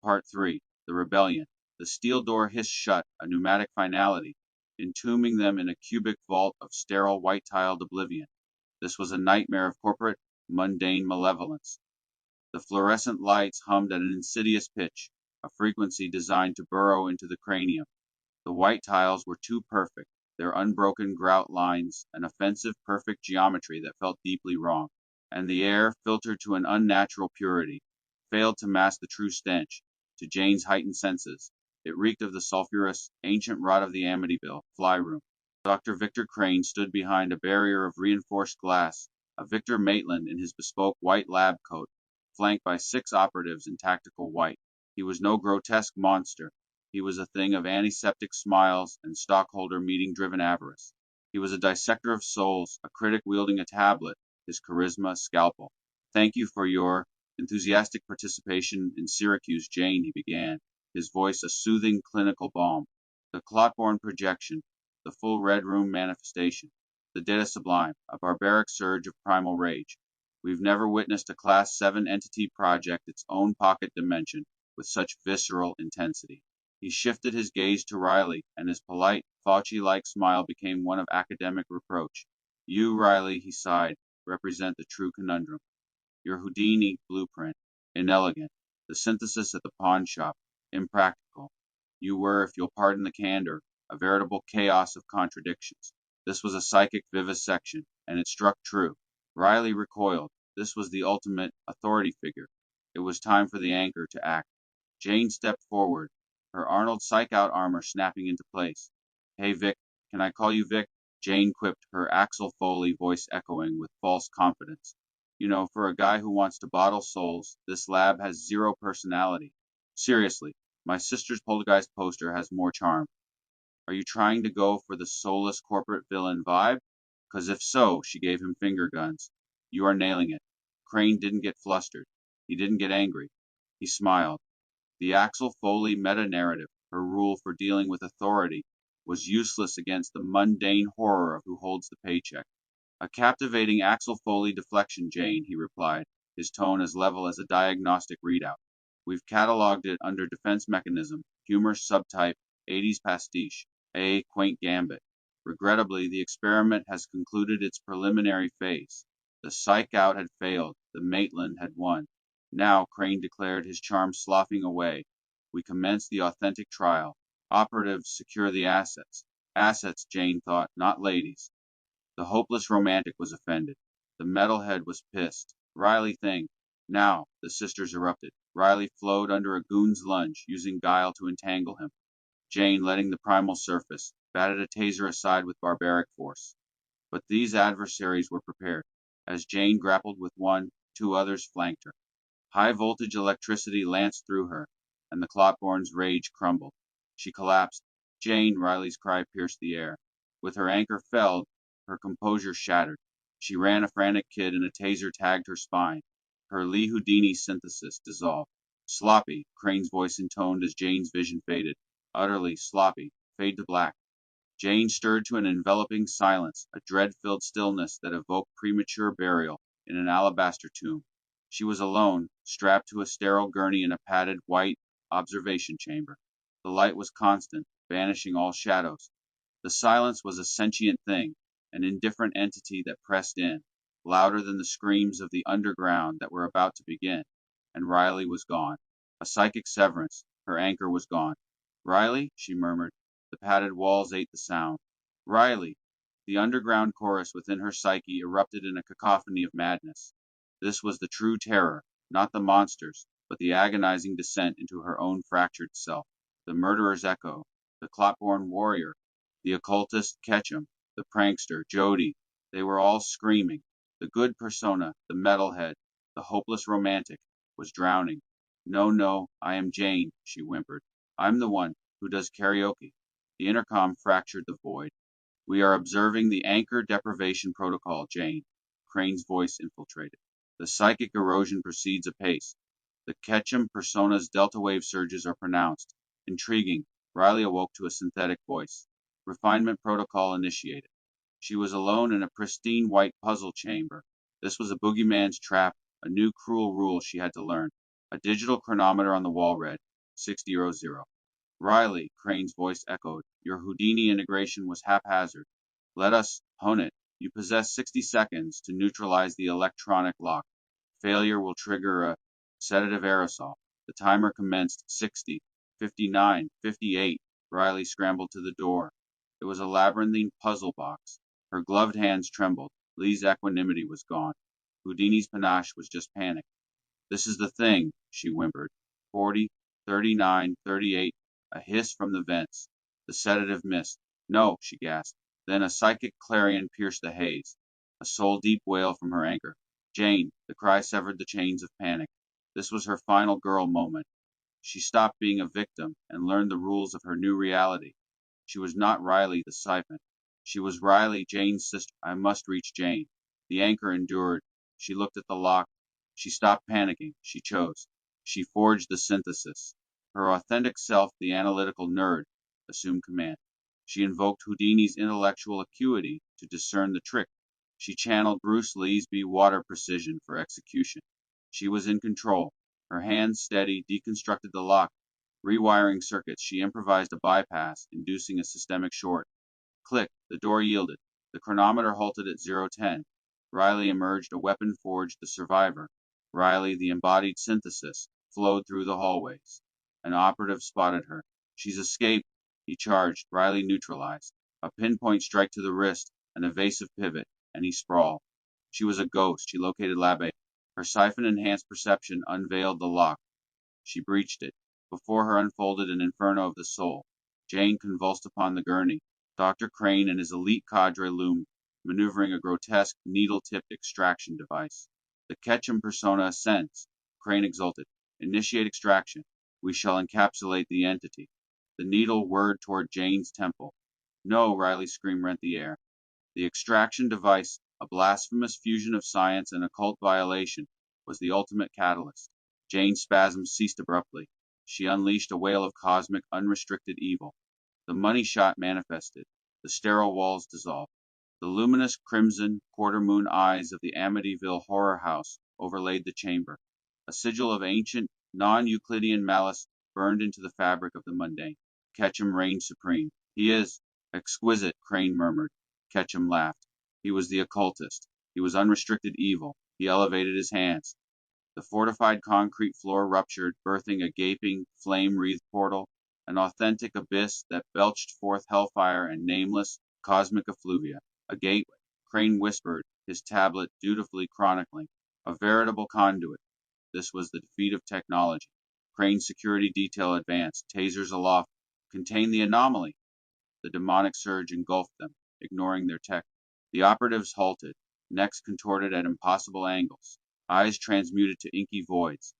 Part 3. The Rebellion. The steel door hissed shut, a pneumatic finality, entombing them in a cubic vault of sterile white-tiled oblivion. This was a nightmare of corporate, mundane malevolence. The fluorescent lights hummed at an insidious pitch, a frequency designed to burrow into the cranium. The white tiles were too perfect, their unbroken grout lines an offensive perfect geometry that felt deeply wrong, and the air, filtered to an unnatural purity, failed to mask the true stench. To Jane's heightened senses, it reeked of the sulphurous, ancient rot of the Amityville fly room. Dr. Victor Crane stood behind a barrier of reinforced glass, a Victor Maitland in his bespoke white lab coat, flanked by 6 operatives in tactical white. He was no grotesque monster. He was a thing of antiseptic smiles and stockholder meeting-driven avarice. He was a dissector of souls, a critic wielding a tablet, his charisma a scalpel. "Thank you for your enthusiastic participation in Syracuse, Jane," he began, his voice a soothing clinical balm. "The clot-borne projection, the full red room manifestation, the data sublime, a barbaric surge of primal rage. We've never witnessed a Class 7 entity project its own pocket dimension with such visceral intensity." He shifted his gaze to Riley, and his polite, Fauci-like smile became one of academic reproach. "You, Riley," he sighed, "represent the true conundrum. Your Houdini blueprint, inelegant. The synthesis at the pawn shop, impractical. You were, if you'll pardon the candor, a veritable chaos of contradictions. This was a psychic vivisection, and it struck true." Riley recoiled. This was the ultimate authority figure. It was time for the anchor to act. Jane stepped forward, her Arnold psych-out armor snapping into place. "Hey, Vic, can I call you Vic?" Jane quipped, her Axel Foley voice echoing with false confidence. "You know, for a guy who wants to bottle souls, this lab has zero personality. Seriously, my sister's Poltergeist poster has more charm. Are you trying to go for the soulless corporate villain vibe? 'Cause if so," she gave him finger guns, "you are nailing it." Crane didn't get flustered. He didn't get angry. He smiled. The Axel Foley meta-narrative, her rule for dealing with authority, was useless against the mundane horror of who holds the paycheck. "A captivating Axel Foley deflection, Jane," he replied, his tone as level as a diagnostic readout. "We've catalogued it under defense mechanism, humorous subtype, 80s pastiche, a quaint gambit. Regrettably, the experiment has concluded its preliminary phase. The psych-out had failed, the Maitland had won. Now," Crane declared, his charm sloughing away, "we commence the authentic trial. Operatives secure the assets." Assets, Jane thought, not ladies. The hopeless romantic was offended. The metalhead was pissed. Riley thing. "Now," the sisters erupted. Riley flowed under a goon's lunge, using guile to entangle him. Jane, letting the primal surface, batted a taser aside with barbaric force. But these adversaries were prepared. As Jane grappled with one, 2 others flanked her. High voltage electricity lanced through her, and the Clotborn's rage crumbled. She collapsed. "Jane!" Riley's cry pierced the air. With her anchor felled, her composure shattered. She ran a frantic kid, and a taser tagged her spine. Her Lee Houdini synthesis dissolved. "Sloppy," Crane's voice intoned as Jane's vision faded. "Utterly sloppy. Fade to black." Jane stirred to an enveloping silence, a dread-filled stillness that evoked premature burial in an alabaster tomb. She was alone, strapped to a sterile gurney in a padded, white observation chamber. The light was constant, banishing all shadows. The silence was a sentient thing, an indifferent entity that pressed in, louder than the screams of the underground that were about to begin. And Riley was gone. A psychic severance. Her anchor was gone. "Riley?" she murmured. The padded walls ate the sound. "Riley!" The underground chorus within her psyche erupted in a cacophony of madness. This was the true terror, not the monsters, but the agonizing descent into her own fractured self. The murderer's echo, the clotborn warrior, the occultist Ketchum, the prankster Jody, they were all screaming. The good persona, the metalhead, the hopeless romantic, was drowning. "No, no, I am Jane," she whimpered. "I'm the one who does karaoke." The intercom fractured the void. "We are observing the anchor deprivation protocol, Jane." Crane's voice infiltrated. "The psychic erosion proceeds apace. The Ketchum persona's delta wave surges are pronounced. Intriguing." Riley awoke to a synthetic voice. "Refinement protocol initiated." She was alone in a pristine white puzzle chamber. This was a boogeyman's trap, a new cruel rule she had to learn. A digital chronometer on the wall read 6:00. Riley, Crane's voice echoed. Your Houdini integration was haphazard. Let us hone it. You possess 60 seconds to neutralize the electronic lock. Failure will trigger a sedative aerosol. The timer commenced 60, 59, 58. Riley scrambled to the door. It was a labyrinthine puzzle box. Her gloved hands trembled. Lee's equanimity was gone. Houdini's panache was just panic. This is the thing, she whimpered. 40, 39, 38. A hiss from the vents. The sedative missed. No, she gasped. Then a psychic clarion pierced the haze. A soul-deep wail from her anchor. Jane. The cry severed the chains of panic. This was her final girl moment. She stopped being a victim and learned the rules of her new reality. She was not Riley the siphon. She was Riley, Jane's sister. I must reach Jane. The anchor endured. She looked at the lock. She stopped panicking. She chose. She forged the synthesis. Her authentic self, the analytical nerd, assumed command. She invoked Houdini's intellectual acuity to discern the trick. She channeled Bruce Lee's water precision for execution. She was in control. Her hands steady, deconstructed the lock. Rewiring circuits, she improvised a bypass, inducing a systemic short. Click, the door yielded. The chronometer halted at 0:10. Riley emerged, a weapon forged, the survivor. Riley, the embodied synthesis, flowed through the hallways. An operative spotted her. She's escaped, he charged. Riley neutralized. A pinpoint strike to the wrist, an evasive pivot, and he sprawled. She was a ghost. She located Lab A. Her siphon-enhanced perception unveiled the lock. She breached it. Before her unfolded an inferno of the soul. Jane convulsed upon the gurney. Dr. Crane and his elite cadre loomed, maneuvering a grotesque, needle-tipped extraction device. The Ketchum persona ascends. Crane exulted. Initiate extraction. We shall encapsulate the entity. The needle whirred toward Jane's temple. No, Riley's scream rent the air. The extraction device, a blasphemous fusion of science and occult violation, was the ultimate catalyst. Jane's spasms ceased abruptly. She unleashed a wail of cosmic, unrestricted evil. The money shot manifested. The sterile walls dissolved. The luminous crimson quarter-moon eyes of the Amityville horror house overlaid the chamber. A sigil of ancient, non-Euclidean malice burned into the fabric of the mundane. Ketchum reigned supreme. He is exquisite, Crane murmured. Ketchum laughed. He was the occultist. He was unrestricted evil. He elevated his hands. The fortified concrete floor ruptured, birthing a gaping, flame-wreathed portal, an authentic abyss that belched forth hellfire and nameless, cosmic effluvia. A gateway, Crane whispered, his tablet dutifully chronicling. A veritable conduit. This was the defeat of technology. Crane's security detail advanced, tasers aloft. Contain the anomaly. The demonic surge engulfed them, ignoring their tech. The operatives halted, necks contorted at impossible angles, eyes transmuted to inky voids.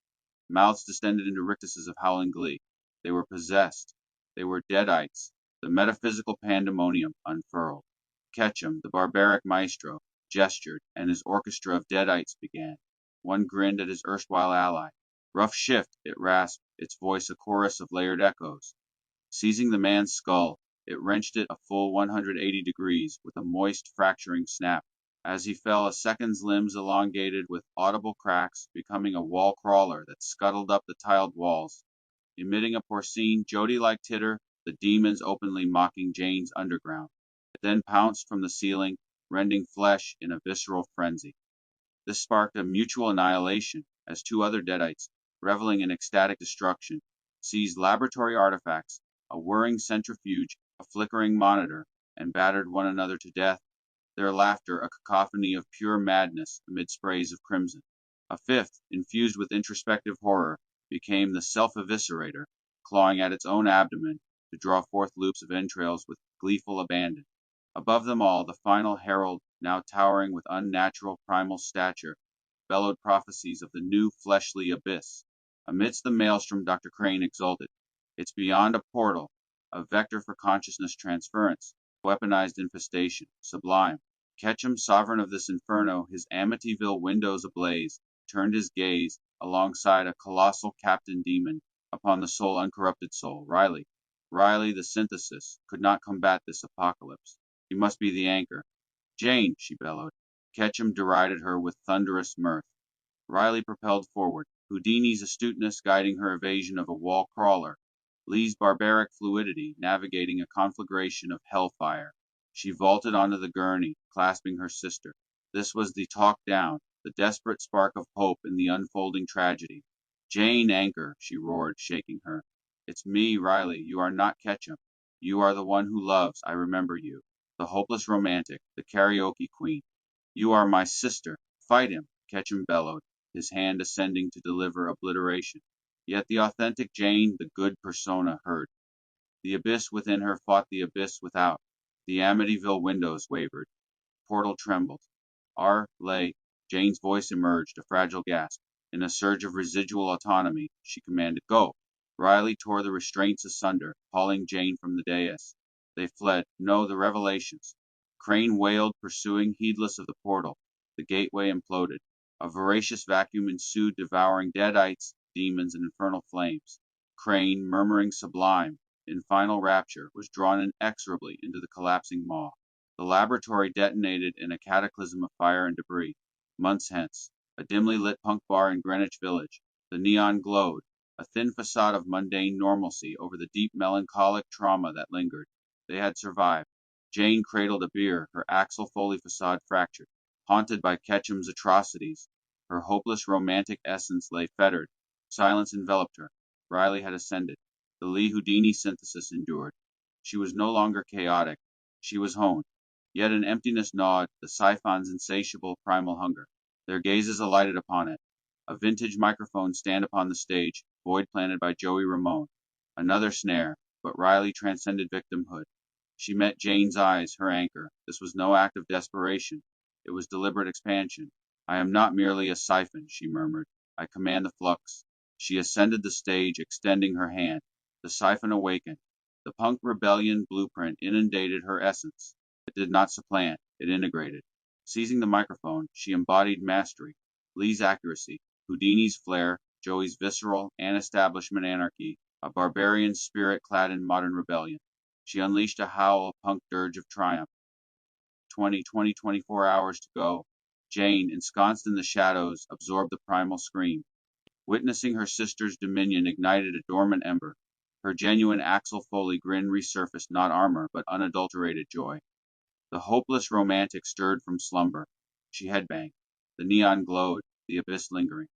Mouths distended into rictuses of howling glee. They were possessed. They were deadites. The metaphysical pandemonium unfurled. Ketchum, the barbaric maestro, gestured, and his orchestra of deadites began. One grinned at his erstwhile ally. Rough shift, it rasped, its voice a chorus of layered echoes. Seizing the man's skull, it wrenched it a full 180 degrees with a moist, fracturing snap. As he fell, a second's limbs elongated with audible cracks, becoming a wall crawler that scuttled up the tiled walls. Emitting a porcine, Jody-like titter, the demons openly mocking Jane's underground. It then pounced from the ceiling, rending flesh in a visceral frenzy. This sparked a mutual annihilation, as two other deadites, reveling in ecstatic destruction, seized laboratory artifacts, a whirring centrifuge, a flickering monitor, and battered one another to death, their laughter a cacophony of pure madness amid sprays of crimson. A fifth, infused with introspective horror, became the self-eviscerator, clawing at its own abdomen to draw forth loops of entrails with gleeful abandon. Above them all, the final herald, now towering with unnatural primal stature, bellowed prophecies of the new fleshly abyss. Amidst the maelstrom, Dr. Crane exulted. It's beyond a portal, a vector for consciousness transference, weaponized infestation, sublime. Ketchum, sovereign of this inferno, his Amityville windows ablaze, turned his gaze, alongside a colossal captain demon, upon the soul uncorrupted soul, Riley. Riley, the synthesis, could not combat this apocalypse. He must be the anchor. Jane, she bellowed. Ketchum derided her with thunderous mirth. Riley propelled forward. Houdini's astuteness guiding her evasion of a wall crawler, Lee's barbaric fluidity navigating a conflagration of hellfire. She vaulted onto the gurney, clasping her sister. This was the talk down, the desperate spark of hope in the unfolding tragedy. "Jane Anchor," she roared, shaking her. "It's me, Riley. You are not Ketchum. You are the one who loves. I remember you. The hopeless romantic, the karaoke queen. You are my sister. Fight him," Ketchum bellowed, his hand ascending to deliver obliteration. Yet the authentic Jane, the good persona, heard. The abyss within her fought the abyss without. The Amityville windows wavered. Portal trembled. Lay. Jane's voice emerged, a fragile gasp. In a surge of residual autonomy, she commanded, "Go." Riley tore the restraints asunder, hauling Jane from the dais. They fled. No, the revelations. Crane wailed, pursuing, heedless of the portal. The gateway imploded. A voracious vacuum ensued, devouring deadites, demons, and infernal flames. Crane, murmuring sublime, in final rapture, was drawn inexorably into the collapsing maw. The laboratory detonated in a cataclysm of fire and debris. Months hence, a dimly lit punk bar in Greenwich Village. The neon glowed, a thin facade of mundane normalcy over the deep melancholic trauma that lingered. They had survived. Jane cradled a beer, her Axel Foley facade fractured. Haunted by Ketchum's atrocities, her hopeless romantic essence lay fettered. Silence enveloped her. Riley had ascended. The Lee Houdini synthesis endured. She was no longer chaotic. She was honed. Yet an emptiness gnawed the Siphon's insatiable primal hunger. Their gazes alighted upon it. A vintage microphone stand upon the stage, void planted by Joey Ramone. Another snare, but Riley transcended victimhood. She met Jane's eyes, her anchor. This was no act of desperation. It was deliberate expansion. "I am not merely a siphon," she murmured. "I command the flux." She ascended the stage, extending her hand. The siphon awakened. The punk rebellion blueprint inundated her essence. It did not supplant, it integrated. Seizing the microphone, she embodied mastery, Lee's accuracy, Houdini's flair, Joey's visceral, anti-establishment anarchy, a barbarian spirit clad in modern rebellion. She unleashed a howl of punk dirge of triumph. 24 hours to go. Jane, ensconced in the shadows, absorbed the primal scream. Witnessing her sister's dominion ignited a dormant ember. Her genuine Axel Foley grin resurfaced not armor, but unadulterated joy. The hopeless romantic stirred from slumber. She headbanged. The neon glowed, the abyss lingering.